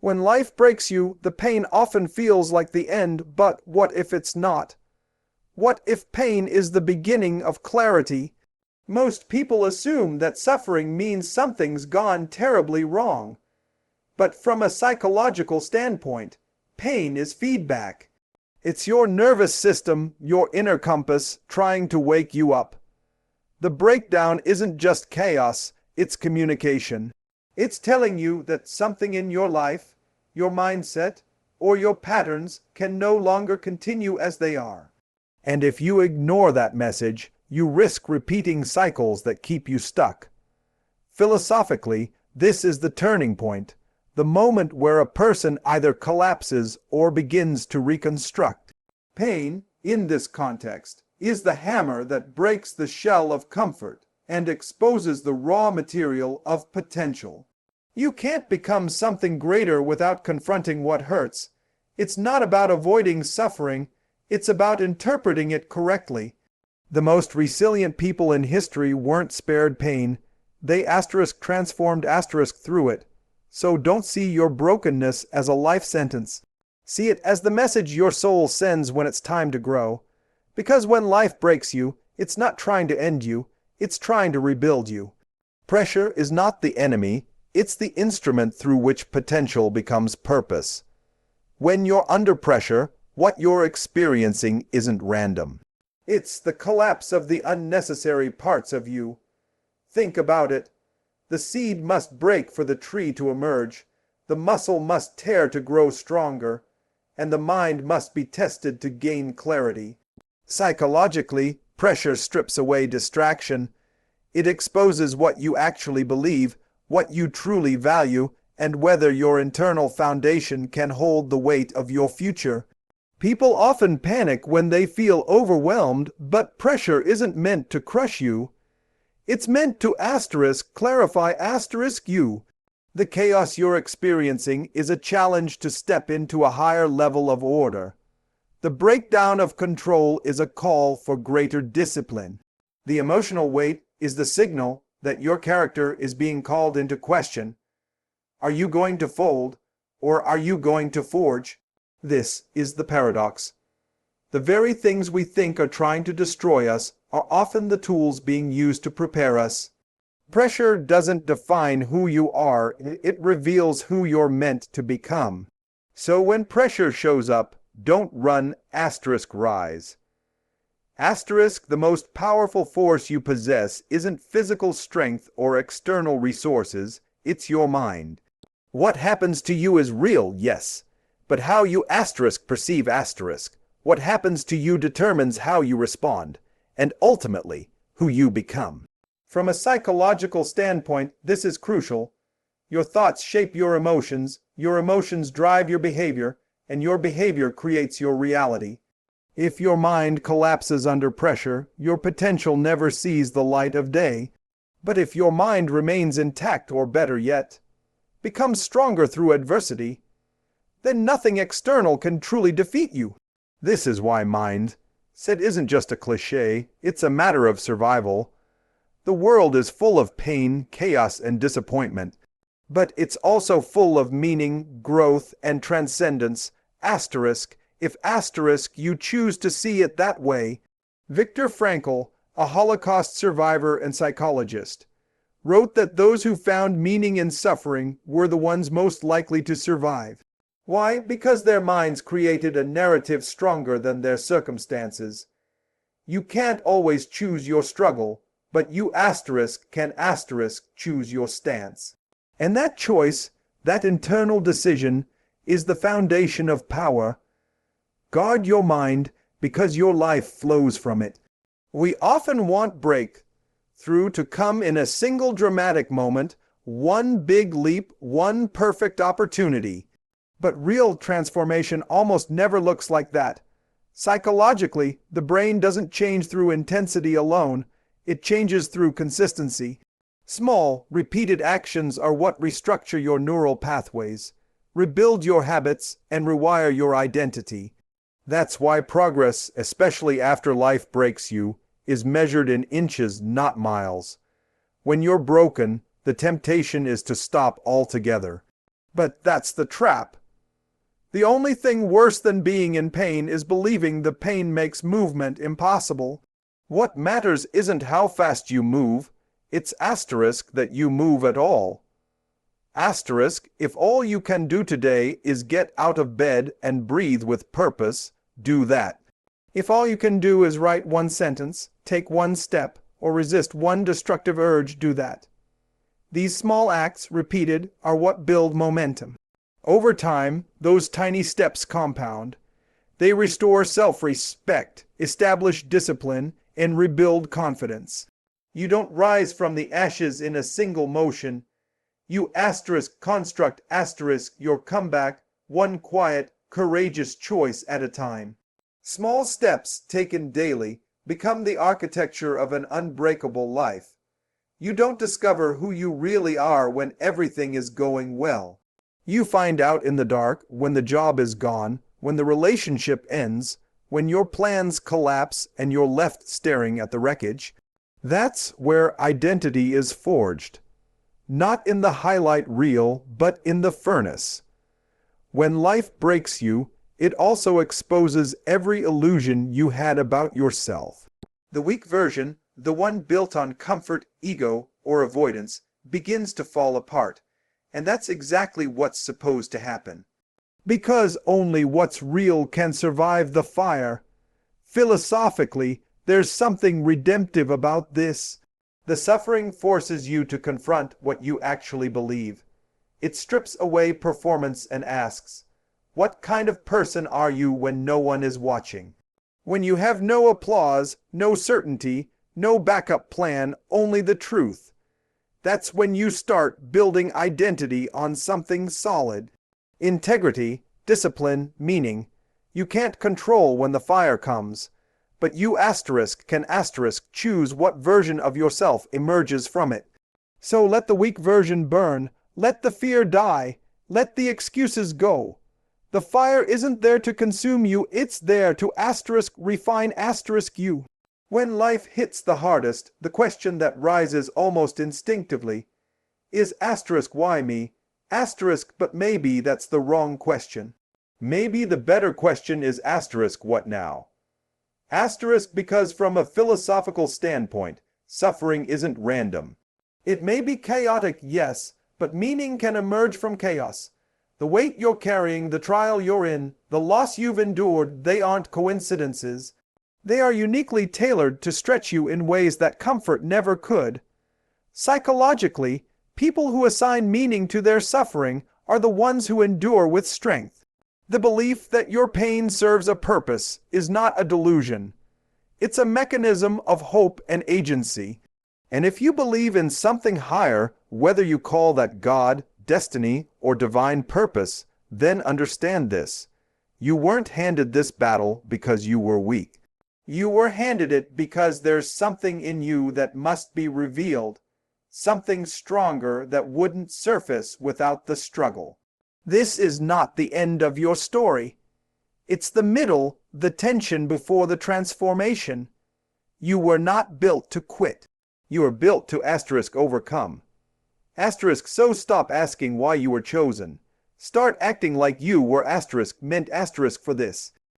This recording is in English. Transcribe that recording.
When life breaks you, the pain often feels like the end, but what if it's not? What if pain is the beginning of clarity? Most people assume that suffering means something's gone terribly wrong. But from a psychological standpoint, pain is feedback. It's your nervous system, your inner compass, trying to wake you up. The breakdown isn't just chaos, it's communication. It's telling you that something in your life, your mindset, or your patterns can no longer continue as they are. And if you ignore that message, you risk repeating cycles that keep you stuck. Philosophically, this is the turning point, the moment where a person either collapses or begins to reconstruct. Pain, in this context, is the hammer that breaks the shell of comfort and exposes the raw material of potential. You can't become something greater without confronting what hurts. It's not about avoiding suffering, it's about interpreting it correctly. The most resilient people in history weren't spared pain. They transformed through it. So don't see your brokenness as a life sentence. See it as the message your soul sends when it's time to grow. Because when life breaks you, it's not trying to end you, it's trying to rebuild you. Pressure is not the enemy, it's the instrument through which potential becomes purpose. When you're under pressure, what you're experiencing isn't random. It's the collapse of the unnecessary parts of you. Think about it. The seed must break for the tree to emerge, the muscle must tear to grow stronger, and the mind must be tested to gain clarity. Psychologically, pressure strips away distraction. It exposes what you actually believe, what you truly value, and whether your internal foundation can hold the weight of your future. People often panic when they feel overwhelmed, but pressure isn't meant to crush you. It's meant to clarify you. The chaos you're experiencing is a challenge to step into a higher level of order. The breakdown of control is a call for greater discipline. The emotional weight is the signal that your character is being called into question. Are you going to fold, or are you going to forge? This is the paradox. The very things we think are trying to destroy us are often the tools being used to prepare us. Pressure doesn't define who you are, it reveals who you're meant to become. So when pressure shows up, don't run, rise. The most powerful force you possess isn't physical strength or external resources, it's your mind. What happens to you is real, yes, but how you perceive what happens to you determines how you respond, and ultimately, who you become. From a psychological standpoint, this is crucial. Your thoughts shape your emotions drive your behavior, and your behavior creates your reality. If your mind collapses under pressure, your potential never sees the light of day. But if your mind remains intact, or better yet, becomes stronger through adversity, then nothing external can truly defeat you. This is why mindset isn't just a cliché, it's a matter of survival. The world is full of pain, chaos, and disappointment, but it's also full of meaning, growth, and transcendence. If you choose to see it that way. Viktor Frankl, a Holocaust survivor and psychologist, wrote that those who found meaning in suffering were the ones most likely to survive. Why? Because their minds created a narrative stronger than their circumstances. You can't always choose your struggle, but you can choose your stance. And that choice, that internal decision, is the foundation of power. Guard your mind, because your life flows from it. We often want breakthrough to come in a single dramatic moment, one big leap, one perfect opportunity. But real transformation almost never looks like that. Psychologically, the brain doesn't change through intensity alone, it changes through consistency. Small, repeated actions are what restructure your neural pathways, rebuild your habits, and rewire your identity. That's why progress, especially after life breaks you, is measured in inches, not miles. When you're broken, the temptation is to stop altogether. But that's the trap. The only thing worse than being in pain is believing the pain makes movement impossible. What matters isn't how fast you move, it's asterisk that you move at all. Asterisk, if all you can do today is get out of bed and breathe with purpose, do that. If all you can do is write one sentence, take one step, or resist one destructive urge, do that. These small acts, repeated, are what build momentum. Over time, those tiny steps compound. They restore self-respect, establish discipline, and rebuild confidence. You don't rise from the ashes in a single motion. You construct your comeback, one quiet, courageous choice at a time. Small steps taken daily become the architecture of an unbreakable life. You don't discover who you really are when everything is going well. You find out in the dark, when the job is gone, when the relationship ends, when your plans collapse and you're left staring at the wreckage. That's where identity is forged. Not in the highlight reel, but in the furnace. When life breaks you, it also exposes every illusion you had about yourself. The weak version, the one built on comfort, ego, or avoidance, begins to fall apart. And that's exactly what's supposed to happen. Because only what's real can survive the fire. Philosophically, there's something redemptive about this. The suffering forces you to confront what you actually believe. It strips away performance and asks, what kind of person are you when no one is watching? When you have no applause, no certainty, no backup plan, only the truth. That's when you start building identity on something solid. Integrity, discipline, meaning. You can't control when the fire comes. But you can choose what version of yourself emerges from it. So let the weak version burn, let the fear die, let the excuses go. The fire isn't there to consume you, it's there to refine you. When life hits the hardest, the question that rises almost instinctively is why me? But maybe that's the wrong question. Maybe the better question is what now? Because from a philosophical standpoint, suffering isn't random. It may be chaotic, yes, but meaning can emerge from chaos. The weight you're carrying, the trial you're in, the loss you've endured, they aren't coincidences. They are uniquely tailored to stretch you in ways that comfort never could. Psychologically, people who assign meaning to their suffering are the ones who endure with strength. The belief that your pain serves a purpose is not a delusion. It's a mechanism of hope and agency. And if you believe in something higher, whether you call that God, destiny, or divine purpose, then understand this. You weren't handed this battle because you were weak. You were handed it because there's something in you that must be revealed, something stronger that wouldn't surface without the struggle. This is not the end of your story. It's the middle, the tension before the transformation. You were not built to quit. You were built to overcome. So stop asking why you were chosen. Start acting like you were meant for this.